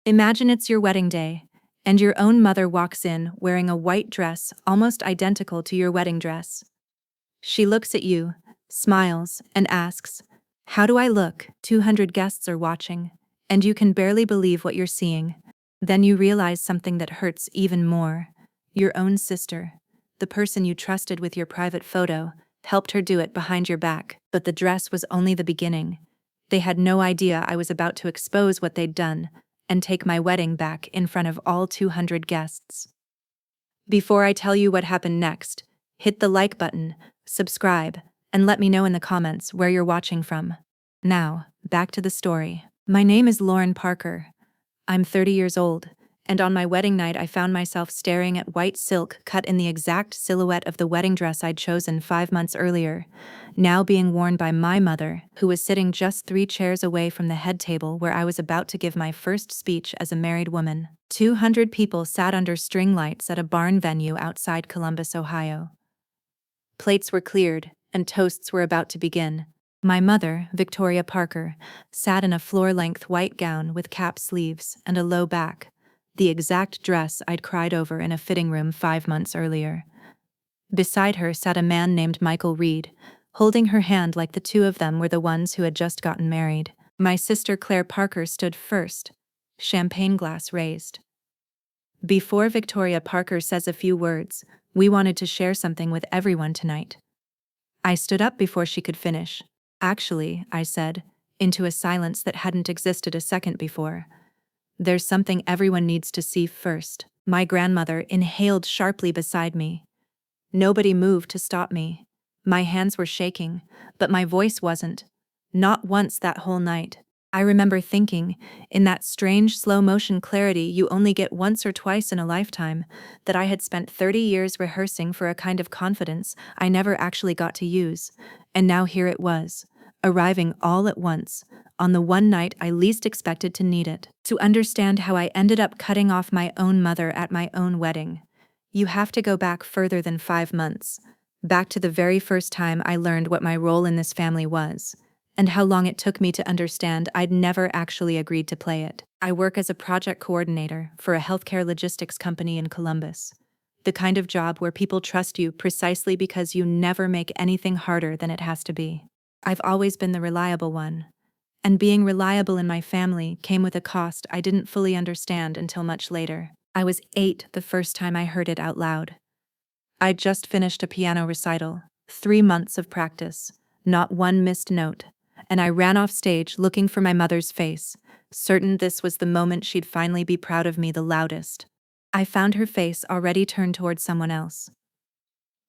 Imagine it's your wedding day, and your own mother walks in wearing a white dress almost identical to your wedding dress. She looks at you, smiles, and asks, "How do I look?" 200 guests are watching, and you can barely believe what you're seeing. Then you realize something that hurts even more. Your own sister, the person you trusted with your private photo, helped her do it behind your back, but the dress was only the beginning. They had no idea I was about to expose what they'd done and take my wedding back in front of all 200 guests. Before I tell you what happened next, hit the like button, subscribe, and let me know in the comments where you're watching from. Now, back to the story. My name is Lauren Parker. I'm 30 years old, and on my wedding night I found myself staring at white silk cut in the exact silhouette of the wedding dress I'd chosen 5 months earlier, now being worn by my mother, who was sitting just 3 chairs away from the head table where I was about to give my first speech as a married woman. 200 people sat under string lights at a barn venue outside Columbus, Ohio. Plates were cleared, and toasts were about to begin. My mother, Victoria Parker, sat in a floor-length white gown with cap sleeves and a low back, the exact dress I'd cried over in a fitting room 5 months earlier. Beside her sat a man named Michael Reed, holding her hand like the two of them were the ones who had just gotten married. My sister Claire Parker stood first, champagne glass raised. Before Victoria Parker says a few words, we wanted to share something with everyone tonight. I stood up before she could finish. Actually, I said, into a silence that hadn't existed a second before. There's something everyone needs to see first. My grandmother inhaled sharply beside me. Nobody moved to stop me. My hands were shaking, but my voice wasn't. Not once that whole night. I remember thinking, in that strange slow-motion clarity you only get once or twice in a lifetime, that I had spent 30 years rehearsing for a kind of confidence I never actually got to use, and now here it was, arriving all at once, on the one night I least expected to need it. To understand how I ended up cutting off my own mother at my own wedding, you have to go back further than 5 months, back to the very first time I learned what my role in this family was, and how long it took me to understand I'd never actually agreed to play it. I work as a project coordinator for a healthcare logistics company in Columbus, the kind of job where people trust you precisely because you never make anything harder than it has to be. I've always been the reliable one, and being reliable in my family came with a cost I didn't fully understand until much later. I was 8 the first time I heard it out loud. I'd just finished a piano recital, 3 months of practice, not one missed note, and I ran off stage looking for my mother's face, certain this was the moment she'd finally be proud of me the loudest. I found her face already turned toward someone else.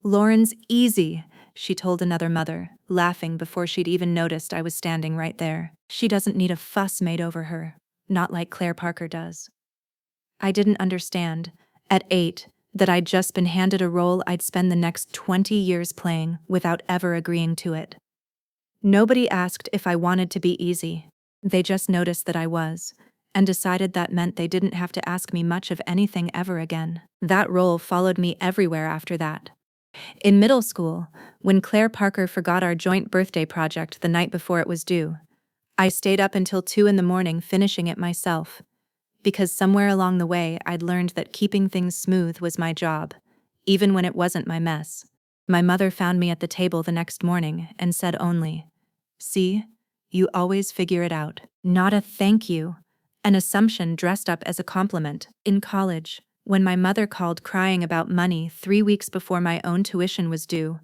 "Lauren's easy," she told another mother, laughing before she'd even noticed I was standing right there. "She doesn't need a fuss made over her, not like Claire Parker does." I didn't understand, at 8, that I'd just been handed a role I'd spend the next 20 years playing without ever agreeing to it. Nobody asked if I wanted to be easy. They just noticed that I was, and decided that meant they didn't have to ask me much of anything ever again. That role followed me everywhere after that. In middle school, when Claire Parker forgot our joint birthday project the night before it was due, I stayed up until 2 in the morning finishing it myself, because somewhere along the way I'd learned that keeping things smooth was my job, even when it wasn't my mess. My mother found me at the table the next morning and said only, "See, you always figure it out." Not a thank you, an assumption dressed up as a compliment. In college, when my mother called crying about money 3 weeks before my own tuition was due,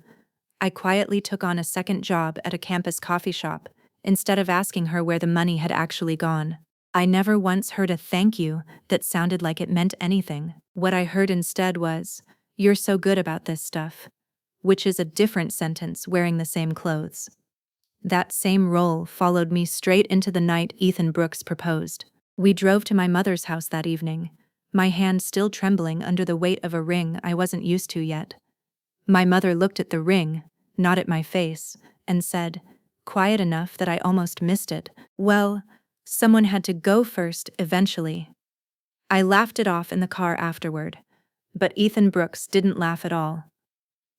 I quietly took on a second job at a campus coffee shop, instead of asking her where the money had actually gone. I never once heard a thank you that sounded like it meant anything. What I heard instead was, "You're so good about this stuff," which is a different sentence wearing the same clothes. That same role followed me straight into the night Ethan Brooks proposed. We drove to my mother's house that evening, my hand still trembling under the weight of a ring I wasn't used to yet. My mother looked at the ring, not at my face, and said, quiet enough that I almost missed it, "Well, someone had to go first eventually." I laughed it off in the car afterward, but Ethan Brooks didn't laugh at all.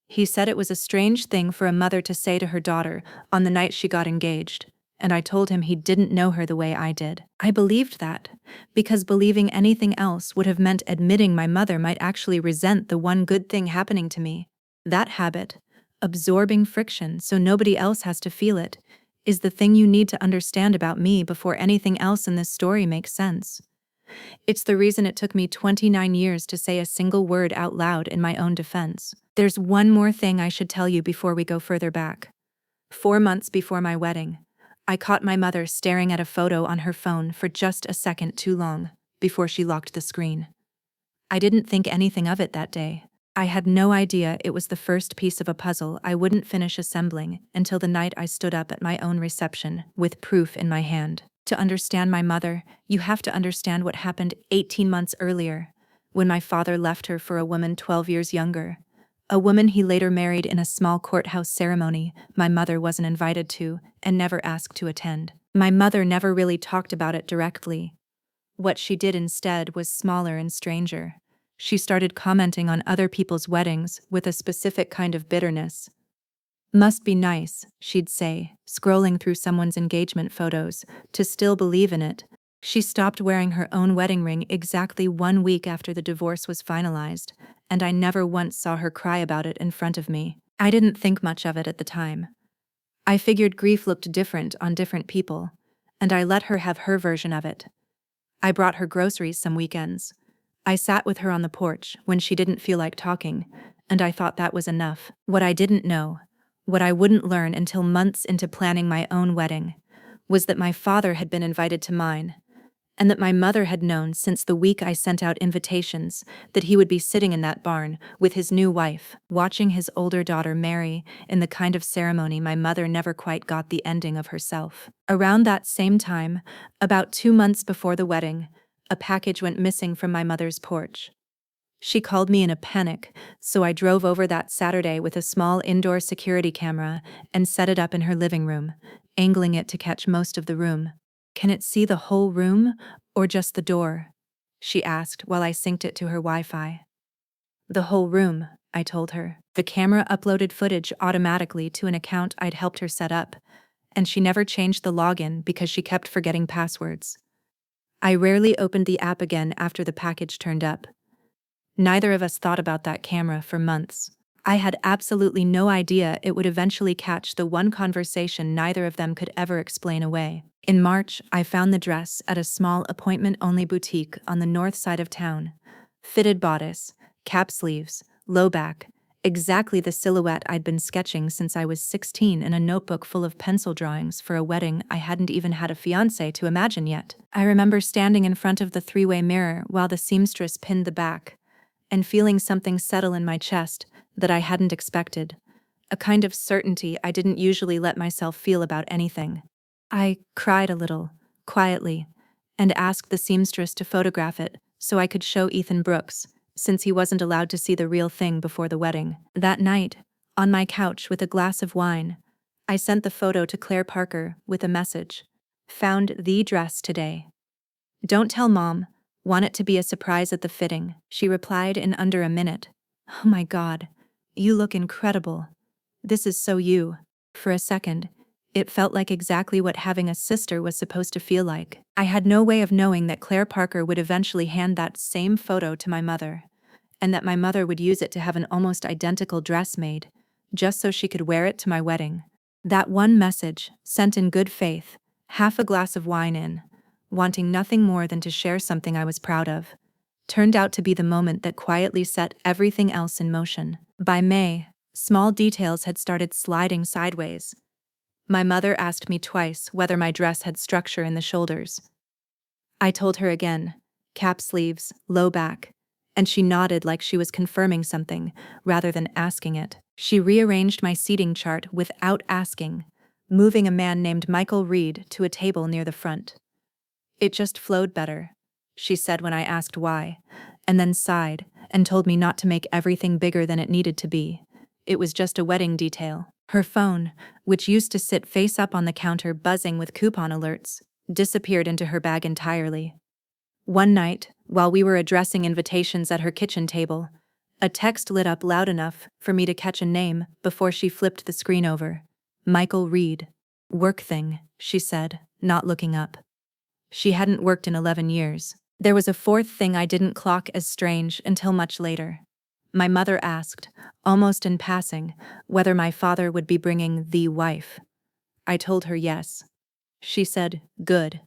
He said it was a strange thing for a mother to say to her daughter on the night she got engaged, and I told him he didn't know her the way I did. I believed that, because believing anything else would have meant admitting my mother might actually resent the one good thing happening to me. That habit, absorbing friction so nobody else has to feel it, is the thing you need to understand about me before anything else in this story makes sense. It's the reason it took me 29 years to say a single word out loud in my own defense. There's one more thing I should tell you before we go further back. 4 months before my wedding, I caught my mother staring at a photo on her phone for just a second too long before she locked the screen. I didn't think anything of it that day. I had no idea it was the first piece of a puzzle I wouldn't finish assembling until the night I stood up at my own reception with proof in my hand. To understand my mother, you have to understand what happened 18 months earlier, when my father left her for a woman 12 years younger. A woman he later married in a small courthouse ceremony my mother wasn't invited to and never asked to attend. My mother never really talked about it directly. What she did instead was smaller and stranger. She started commenting on other people's weddings with a specific kind of bitterness. "Must be nice," she'd say, scrolling through someone's engagement photos, to still believe in it. She stopped wearing her own wedding ring exactly 1 week after the divorce was finalized, and I never once saw her cry about it in front of me. I didn't think much of it at the time. I figured grief looked different on different people, and I let her have her version of it. I brought her groceries some weekends. I sat with her on the porch when she didn't feel like talking, and I thought that was enough. What I didn't know, what I wouldn't learn until months into planning my own wedding, was that my father had been invited to mine, and that my mother had known since the week I sent out invitations that he would be sitting in that barn with his new wife, watching his older daughter marry in the kind of ceremony my mother never quite got the ending of herself. Around that same time, about 2 months before the wedding, a package went missing from my mother's porch. She called me in a panic, so I drove over that Saturday with a small indoor security camera and set it up in her living room, angling it to catch most of the room. "Can it see the whole room, or just the door?" she asked while I synced it to her Wi-Fi. "The whole room," I told her. The camera uploaded footage automatically to an account I'd helped her set up, and she never changed the login because she kept forgetting passwords. I rarely opened the app again after the package turned up. Neither of us thought about that camera for months. I had absolutely no idea it would eventually catch the one conversation neither of them could ever explain away. In March, I found the dress at a small appointment-only boutique on the north side of town. Fitted bodice, cap sleeves, low back, exactly the silhouette I'd been sketching since I was 16 in a notebook full of pencil drawings for a wedding I hadn't even had a fiancé to imagine yet. I remember standing in front of the three-way mirror while the seamstress pinned the back, and feeling something settle in my chest that I hadn't expected, a kind of certainty I didn't usually let myself feel about anything. I cried a little, quietly, and asked the seamstress to photograph it so I could show Ethan Brooks, since he wasn't allowed to see the real thing before the wedding. That night, on my couch with a glass of wine, I sent the photo to Claire Parker with a message. "Found the dress today. Don't tell Mom. Want it to be a surprise at the fitting," she replied in under a minute. "Oh my God, you look incredible. This is so you." For a second, it felt like exactly what having a sister was supposed to feel like. I had no way of knowing that Claire Parker would eventually hand that same photo to my mother, and that my mother would use it to have an almost identical dress made, just so she could wear it to my wedding. That one message, sent in good faith, half a glass of wine in, wanting nothing more than to share something I was proud of, turned out to be the moment that quietly set everything else in motion. By May, small details had started sliding sideways. My mother asked me twice whether my dress had structure in the shoulders. I told her again, cap sleeves, low back, and she nodded like she was confirming something rather than asking it. She rearranged my seating chart without asking, moving a man named Michael Reed to a table near the front. "It just flowed better," she said when I asked why, and then sighed and told me not to make everything bigger than it needed to be. It was just a wedding detail. Her phone, which used to sit face up on the counter buzzing with coupon alerts, disappeared into her bag entirely. One night, while we were addressing invitations at her kitchen table, a text lit up loud enough for me to catch a name before she flipped the screen over. Michael Reed. Work thing, she said, not looking up. She hadn't worked in 11 years. There was a fourth thing I didn't clock as strange until much later. My mother asked, almost in passing, whether my father would be bringing the wife. I told her yes. She said, good,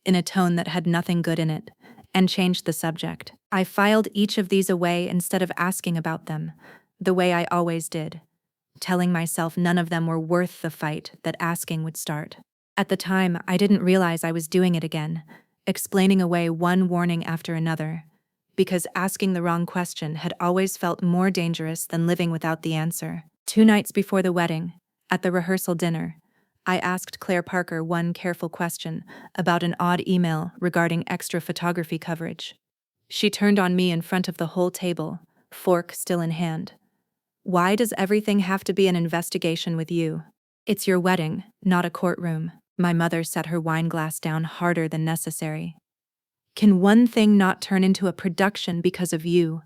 in a tone that had nothing good in it, and changed the subject. I filed each of these away instead of asking about them, the way I always did, telling myself none of them were worth the fight that asking would start. At the time, I didn't realize I was doing it again, explaining away one warning after another, because asking the wrong question had always felt more dangerous than living without the answer. 2 nights before the wedding, at the rehearsal dinner, I asked Claire Parker one careful question about an odd email regarding extra photography coverage. She turned on me in front of the whole table, fork still in hand. Why does everything have to be an investigation with you? It's your wedding, not a courtroom. My mother set her wine glass down harder than necessary. Can one thing not turn into a production because of you?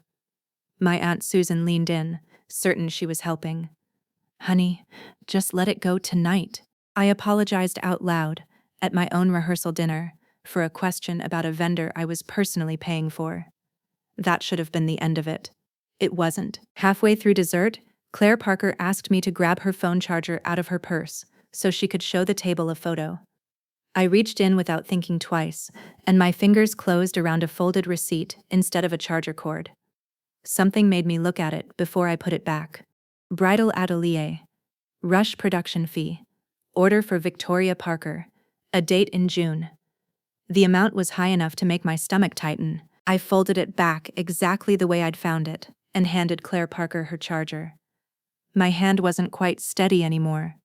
My Aunt Susan leaned in, certain she was helping. Honey, just let it go tonight. I apologized out loud, at my own rehearsal dinner, for a question about a vendor I was personally paying for. That should have been the end of it. It wasn't. Halfway through dessert, Claire Parker asked me to grab her phone charger out of her purse so she could show the table a photo. I reached in without thinking twice, and my fingers closed around a folded receipt instead of a charger cord. Something made me look at it before I put it back. Bridal atelier. Rush production fee. Order for Victoria Parker. A date in June. The amount was high enough to make my stomach tighten. I folded it back exactly the way I'd found it and handed Claire Parker her charger. My hand wasn't quite steady anymore.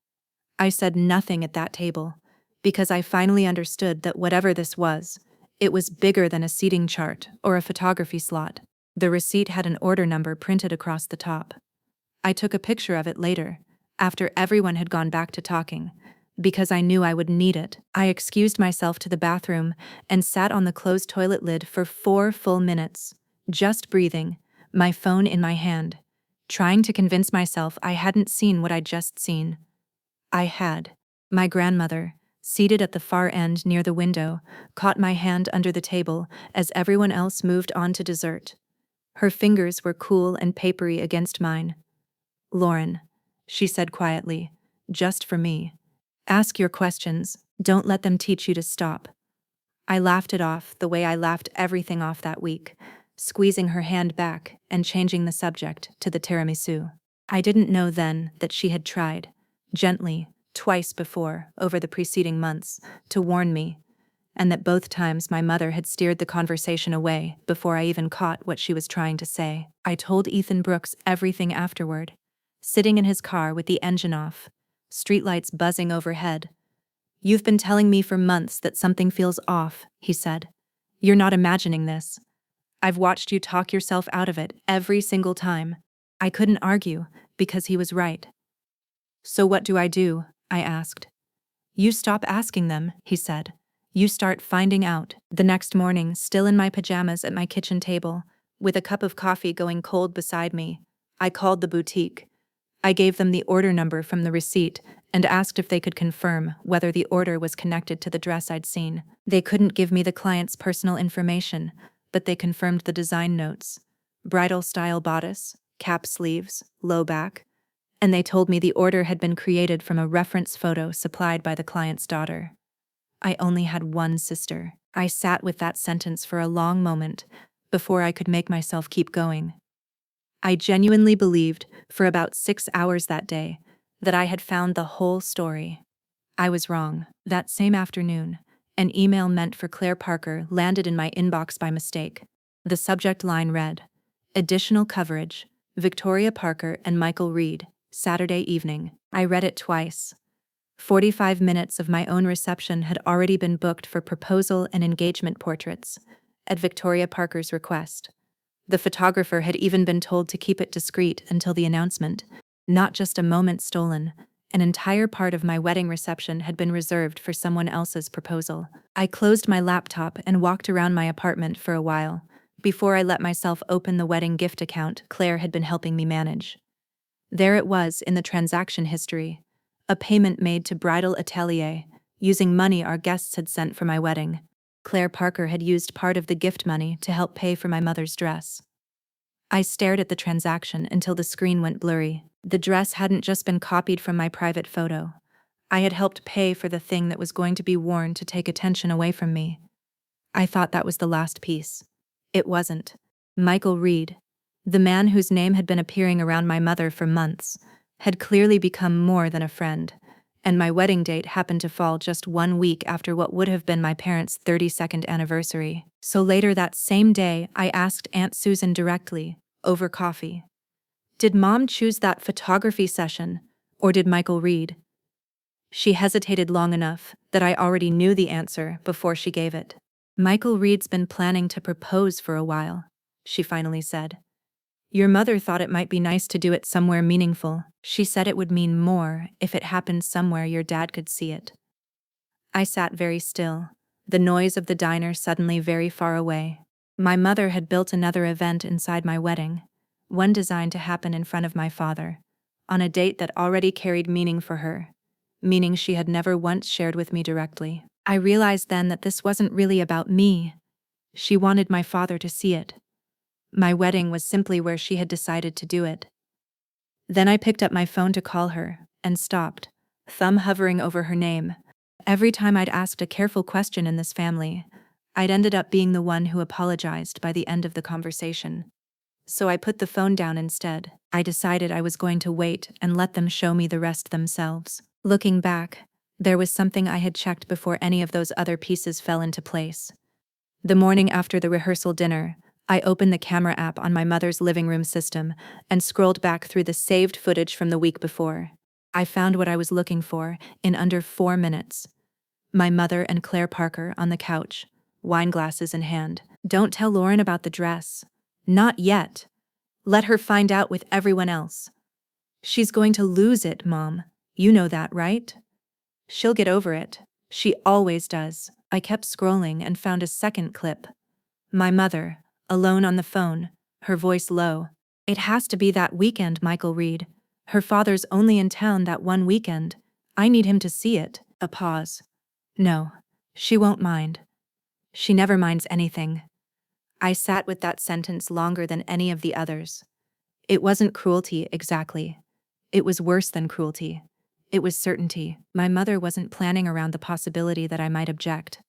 I said nothing at that table because I finally understood that whatever this was, it was bigger than a seating chart or a photography slot. The receipt had an order number printed across the top. I took a picture of it later, after everyone had gone back to talking, because I knew I would need it. I excused myself to the bathroom and sat on the closed toilet lid for 4 full minutes, just breathing, my phone in my hand, trying to convince myself I hadn't seen what I'd just seen. I had. My grandmother, seated at the far end near the window, caught my hand under the table as everyone else moved on to dessert. Her fingers were cool and papery against mine. Lauren, she said quietly, just for me. Ask your questions, don't let them teach you to stop. I laughed it off the way I laughed everything off that week, squeezing her hand back and changing the subject to the tiramisu. I didn't know then that she had tried, gently, twice before, over the preceding months, to warn me, and that both times my mother had steered the conversation away before I even caught what she was trying to say. I told Ethan Brooks everything afterward, sitting in his car with the engine off, streetlights buzzing overhead. You've been telling me for months that something feels off, he said. You're not imagining this. I've watched you talk yourself out of it every single time. I couldn't argue, because he was right. So what do? I asked. You stop asking them, he said. You start finding out. The next morning, still in my pajamas at my kitchen table, with a cup of coffee going cold beside me, I called the boutique. I gave them the order number from the receipt and asked if they could confirm whether the order was connected to the dress I'd seen. They couldn't give me the client's personal information, but they confirmed the design notes. Bridal-style bodice, cap sleeves, low back, and they told me the order had been created from a reference photo supplied by the client's daughter. I only had one sister. I sat with that sentence for a long moment before I could make myself keep going. I genuinely believed, for about 6 hours that day, that I had found the whole story. I was wrong. That same afternoon, an email meant for Claire Parker landed in my inbox by mistake. The subject line read, "Additional coverage, Victoria Parker and Michael Reed, Saturday evening." I read it twice. 45 minutes of my own reception had already been booked for proposal and engagement portraits, at Victoria Parker's request. The photographer had even been told to keep it discreet until the announcement. Not just a moment stolen, an entire part of my wedding reception had been reserved for someone else's proposal. I closed my laptop and walked around my apartment for a while, before I let myself open the wedding gift account Claire had been helping me manage. There it was in the transaction history, a payment made to Bridal Atelier, using money our guests had sent for my wedding. Claire Parker had used part of the gift money to help pay for my mother's dress. I stared at the transaction until the screen went blurry. The dress hadn't just been copied from my private photo. I had helped pay for the thing that was going to be worn to take attention away from me. I thought that was the last piece. It wasn't. Michael Reed, the man whose name had been appearing around my mother for months, had clearly become more than a friend, and my wedding date happened to fall just 1 week after what would have been my parents' 32nd anniversary. So later that same day, I asked Aunt Susan directly, over coffee. Did Mom choose that photography session, or did Michael Reed? She hesitated long enough that I already knew the answer before she gave it. Michael Reed's been planning to propose for a while, she finally said. Your mother thought it might be nice to do it somewhere meaningful. She said it would mean more if it happened somewhere your dad could see it. I sat very still, the noise of the diner suddenly very far away. My mother had built another event inside my wedding, one designed to happen in front of my father, on a date that already carried meaning for her, meaning she had never once shared with me directly. I realized then that this wasn't really about me. She wanted my father to see it. My wedding was simply where she had decided to do it. Then I picked up my phone to call her, and stopped, thumb hovering over her name. Every time I'd asked a careful question in this family, I'd ended up being the one who apologized by the end of the conversation. So I put the phone down instead. I decided I was going to wait and let them show me the rest themselves. Looking back, there was something I had checked before any of those other pieces fell into place. The morning after the rehearsal dinner, I opened the camera app on my mother's living room system and scrolled back through the saved footage from the week before. I found what I was looking for in under 4 minutes. My mother and Claire Parker on the couch, wine glasses in hand. Don't tell Lauren about the dress. Not yet. Let her find out with everyone else. She's going to lose it, Mom. You know that, right? She'll get over it. She always does. I kept scrolling and found a second clip. My mother, alone on the phone, her voice low. It has to be that weekend, Michael Reed. Her father's only in town that one weekend. I need him to see it. A pause. No, she won't mind. She never minds anything. I sat with that sentence longer than any of the others. It wasn't cruelty, exactly. It was worse than cruelty. It was certainty. My mother wasn't planning around the possibility that I might object.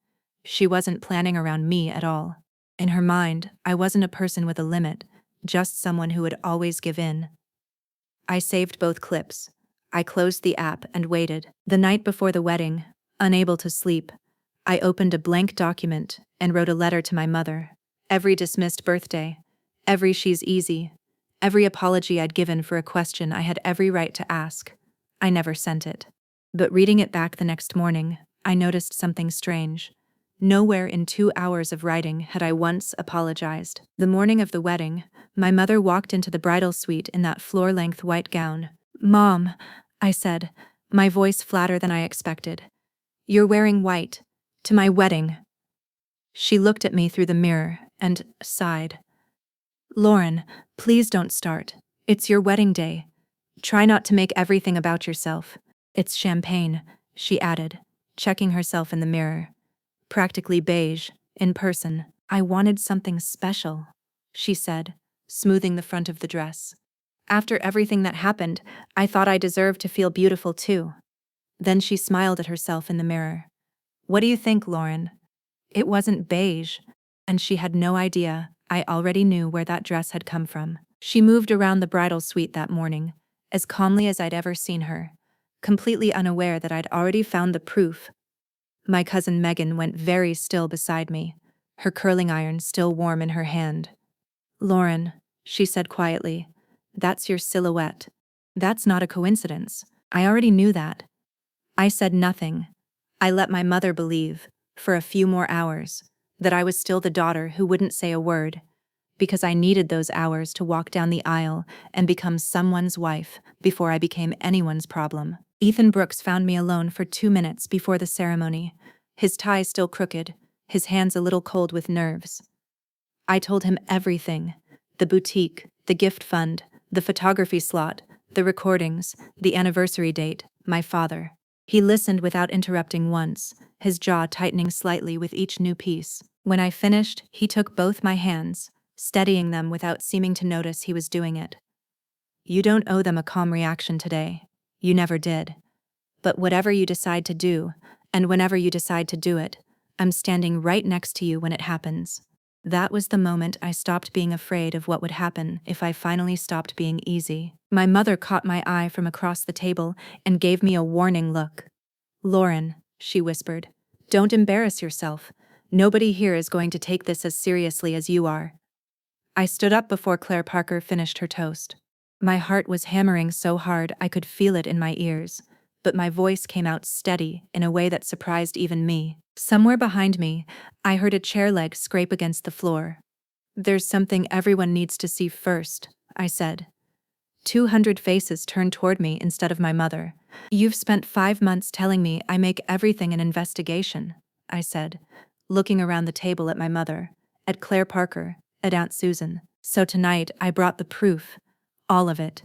She wasn't planning around me at all. In her mind, I wasn't a person with a limit, just someone who would always give in. I saved both clips. I closed the app and waited. The night before the wedding, unable to sleep, I opened a blank document and wrote a letter to my mother. Every dismissed birthday, every she's easy, every apology I'd given for a question I had every right to ask. I never sent it. But reading it back the next morning, I noticed something strange. Nowhere in 2 hours of writing had I once apologized. The morning of the wedding, my mother walked into the bridal suite in that floor-length white gown. Mom, I said, my voice flatter than I expected. You're wearing white. To my wedding. She looked at me through the mirror and sighed. Lauren, please don't start. It's your wedding day. Try not to make everything about yourself. It's champagne, she added, checking herself in the mirror. Practically beige, in person. I wanted something special, she said, smoothing the front of the dress. After everything that happened, I thought I deserved to feel beautiful too. Then she smiled at herself in the mirror. What do you think, Lauren? It wasn't beige, and she had no idea I already knew where that dress had come from. She moved around the bridal suite that morning, as calmly as I'd ever seen her, completely unaware that I'd already found the proof. My cousin Megan went very still beside me, her curling iron still warm in her hand. Lauren, she said quietly, that's your silhouette. That's not a coincidence. I already knew that. I said nothing. I let my mother believe, for a few more hours, that I was still the daughter who wouldn't say a word, because I needed those hours to walk down the aisle and become someone's wife before I became anyone's problem. Ethan Brooks found me alone for 2 minutes before the ceremony, his tie still crooked, his hands a little cold with nerves. I told him everything: the boutique, the gift fund, the photography slot, the recordings, the anniversary date, My father. He listened without interrupting once, his jaw tightening slightly with each new piece. When I finished, he took both my hands, steadying them without seeming to notice he was doing it. You don't owe them a calm reaction today. You never did. But whatever you decide to do, and whenever you decide to do it, I'm standing right next to you when it happens. That was the moment I stopped being afraid of what would happen if I finally stopped being easy. My mother caught my eye from across the table and gave me a warning look. Lauren, she whispered, don't embarrass yourself. Nobody here is going to take this as seriously as you are. I stood up before Claire Parker finished her toast. My heart was hammering so hard I could feel it in my ears, but my voice came out steady in a way that surprised even me. Somewhere behind me, I heard a chair leg scrape against the floor. There's something everyone needs to see first, I said. 200 faces turned toward me instead of my mother. You've spent 5 months telling me I make everything an investigation, I said, looking around the table at my mother, at Claire Parker, at Aunt Susan. So tonight I brought the proof, all of it.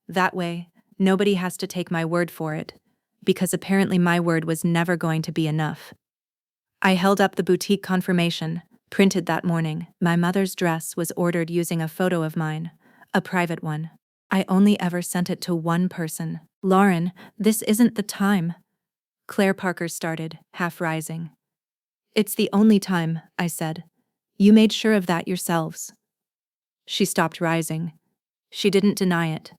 That way, nobody has to take my word for it, because apparently my word was never going to be enough. I held up the boutique confirmation, printed that morning. My mother's dress was ordered using a photo of mine, a private one. I only ever sent it to one person. Lauren, this isn't the time. Claire Parker started, half rising. It's the only time, I said. You made sure of that yourselves. She stopped rising. She didn't deny it.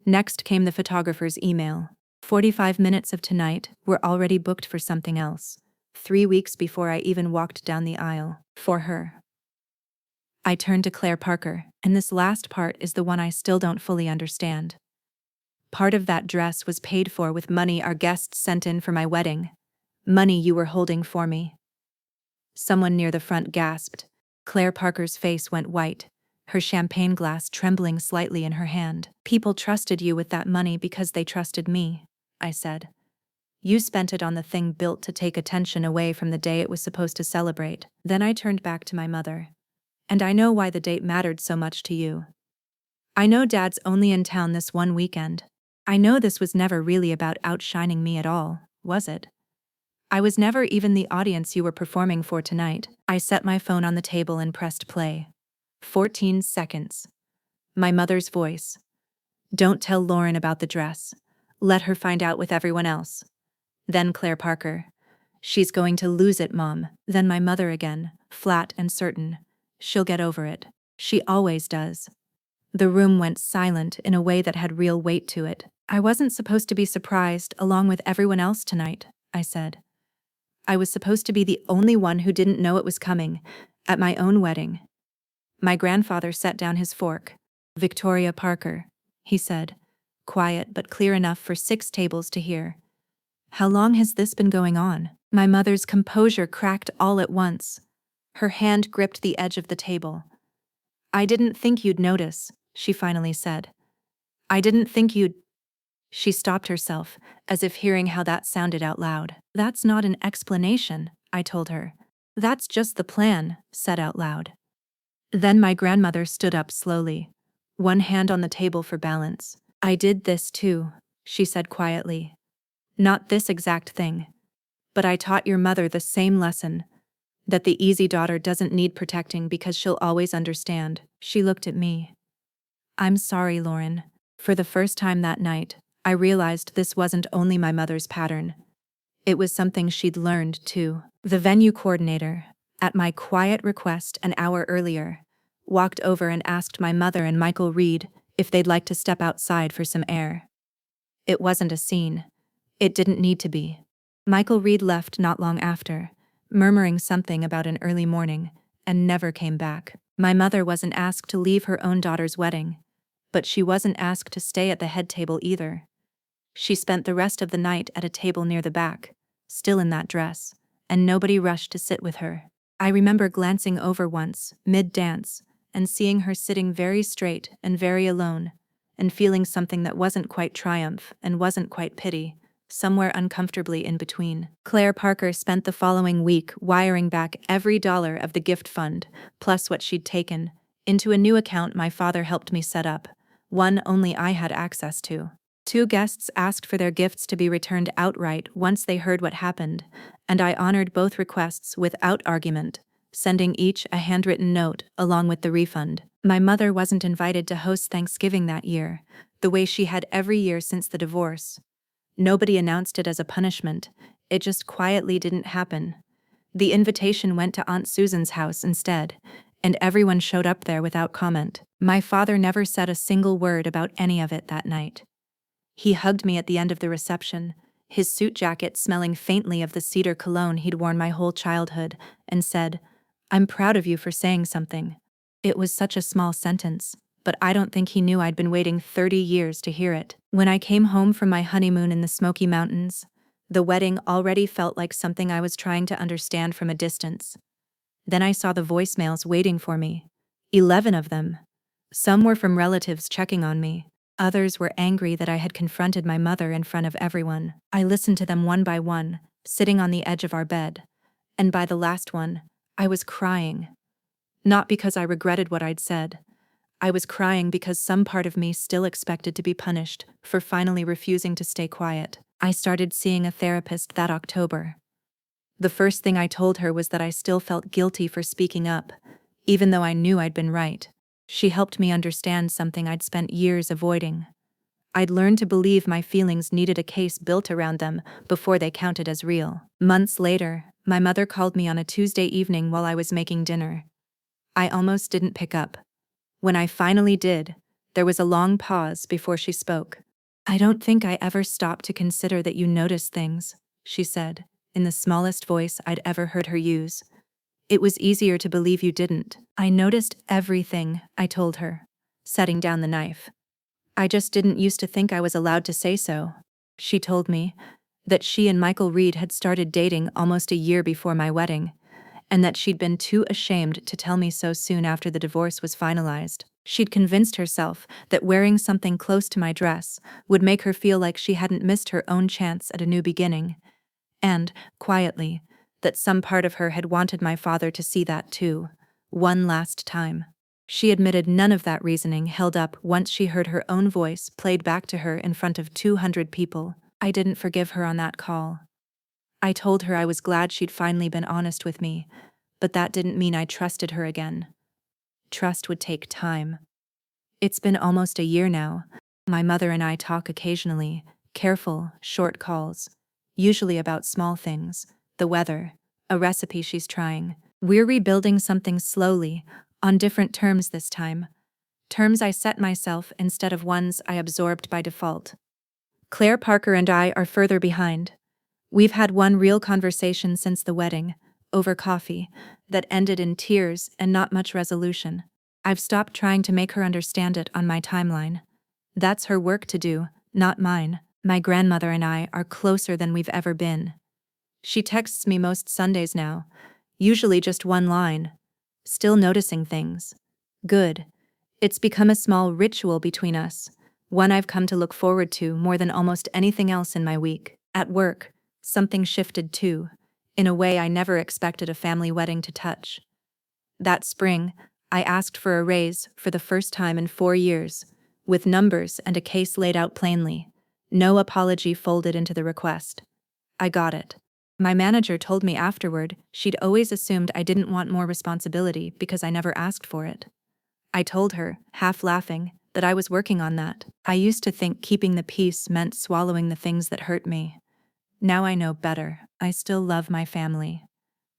Next came the photographer's email. 45 minutes of tonight were already booked for something else, 3 weeks before I even walked down the aisle. For her. I turned to Claire Parker, and this last part is the one I still don't fully understand. Part of that dress was paid for with money our guests sent in for my wedding. Money you were holding for me. Someone near the front gasped. Claire Parker's face went white, her champagne glass trembling slightly in her hand. People trusted you with that money because they trusted me, I said. You spent it on the thing built to take attention away from the day it was supposed to celebrate. Then I turned back to my mother. And I know why the date mattered so much to you. I know Dad's only in town this one weekend. I know this was never really about outshining me at all, was it? I was never even the audience you were performing for tonight. I set my phone on the table and pressed play. 14 seconds. My mother's voice. Don't tell Lauren about the dress. Let her find out with everyone else. Then Claire Parker. She's going to lose it, Mom. Then my mother again, flat and certain. She'll get over it. She always does. The room went silent in a way that had real weight to it. I wasn't supposed to be surprised along with everyone else tonight, I said. I was supposed to be the only one who didn't know it was coming, at my own wedding. My grandfather set down his fork. Victoria Parker, he said, quiet but clear enough for 6 tables to hear. How long has this been going on? My mother's composure cracked all at once. Her hand gripped the edge of the table. I didn't think you'd notice, she finally said. I didn't think you'd... She stopped herself, as if hearing how that sounded out loud. That's not an explanation, I told her. That's just the plan, said out loud. Then my grandmother stood up slowly, one hand on the table for balance. I did this too, she said quietly. Not this exact thing. But I taught your mother the same lesson, that the easy daughter doesn't need protecting because she'll always understand. She looked at me. I'm sorry, Lauren. For the first time that night, I realized this wasn't only my mother's pattern. It was something she'd learned, too. The venue coordinator, at my quiet request an hour earlier, walked over and asked my mother and Michael Reed if they'd like to step outside for some air. It wasn't a scene. It didn't need to be. Michael Reed left not long after, murmuring something about an early morning, and never came back. My mother wasn't asked to leave her own daughter's wedding, but she wasn't asked to stay at the head table either. She spent the rest of the night at a table near the back, still in that dress, and nobody rushed to sit with her. I remember glancing over once, mid-dance, and seeing her sitting very straight and very alone, and feeling something that wasn't quite triumph and wasn't quite pity, somewhere uncomfortably in between. Claire Parker spent the following week wiring back every dollar of the gift fund, plus what she'd taken, into a new account my father helped me set up, one only I had access to. Two guests asked for their gifts to be returned outright once they heard what happened, and I honored both requests without argument, sending each a handwritten note along with the refund. My mother wasn't invited to host Thanksgiving that year, the way she had every year since the divorce. Nobody announced it as a punishment, it just quietly didn't happen. The invitation went to Aunt Susan's house instead, and everyone showed up there without comment. My father never said a single word about any of it that night. He hugged me at the end of the reception, his suit jacket smelling faintly of the cedar cologne he'd worn my whole childhood, and said, "I'm proud of you for saying something." It was such a small sentence, but I don't think he knew I'd been waiting 30 years to hear it. When I came home from my honeymoon in the Smoky Mountains, the wedding already felt like something I was trying to understand from a distance. Then I saw the voicemails waiting for me. 11 of them. Some were from relatives checking on me. Others were angry that I had confronted my mother in front of everyone. I listened to them one by one, sitting on the edge of our bed. And by the last one, I was crying. Not because I regretted what I'd said. I was crying because some part of me still expected to be punished for finally refusing to stay quiet. I started seeing a therapist that October. The first thing I told her was that I still felt guilty for speaking up, even though I knew I'd been right. She helped me understand something I'd spent years avoiding. I'd learned to believe my feelings needed a case built around them before they counted as real. Months later, my mother called me on a Tuesday evening while I was making dinner. I almost didn't pick up. When I finally did, there was a long pause before she spoke. "I don't think I ever stopped to consider that you notice things," she said, in the smallest voice I'd ever heard her use. "It was easier to believe you didn't." "I noticed everything," I told her, setting down the knife. "I just didn't used to think I was allowed to say so." She told me that she and Michael Reed had started dating almost a year before my wedding, and that she'd been too ashamed to tell me so soon after the divorce was finalized. She'd convinced herself that wearing something close to my dress would make her feel like she hadn't missed her own chance at a new beginning, and, quietly, that some part of her had wanted my father to see that too, one last time. She admitted none of that reasoning held up once she heard her own voice played back to her in front of 200 people. I didn't forgive her on that call. I told her I was glad she'd finally been honest with me, but that didn't mean I trusted her again. Trust would take time. It's been almost a year now. My mother and I talk occasionally, careful, short calls, usually about small things, the weather, a recipe she's trying. We're rebuilding something slowly, on different terms this time. Terms I set myself instead of ones I absorbed by default. Claire Parker and I are further behind. We've had one real conversation since the wedding, over coffee, that ended in tears and not much resolution. I've stopped trying to make her understand it on my timeline. That's her work to do, not mine. My grandmother and I are closer than we've ever been. She texts me most Sundays now, usually just one line. "Still noticing things. Good." It's become a small ritual between us, one I've come to look forward to more than almost anything else in my week. At work, something shifted too, in a way I never expected a family wedding to touch. That spring, I asked for a raise for the first time in 4 years, with numbers and a case laid out plainly. No apology folded into the request. I got it. My manager told me afterward she'd always assumed I didn't want more responsibility because I never asked for it. I told her, half laughing, that I was working on that. I used to think keeping the peace meant swallowing the things that hurt me. Now I know better. I still love my family.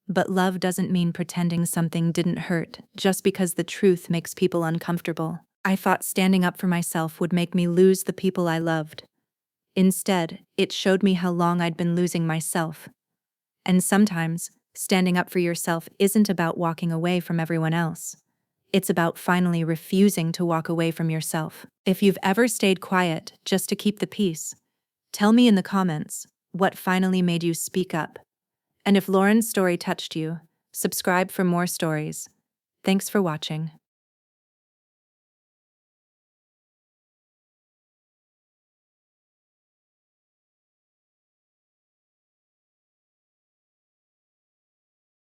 But love doesn't mean pretending something didn't hurt just because the truth makes people uncomfortable. I thought standing up for myself would make me lose the people I loved. Instead, it showed me how long I'd been losing myself. And sometimes, standing up for yourself isn't about walking away from everyone else. It's about finally refusing to walk away from yourself. If you've ever stayed quiet just to keep the peace, tell me in the comments what finally made you speak up. And if Lauren's story touched you, subscribe for more stories. Thanks for watching.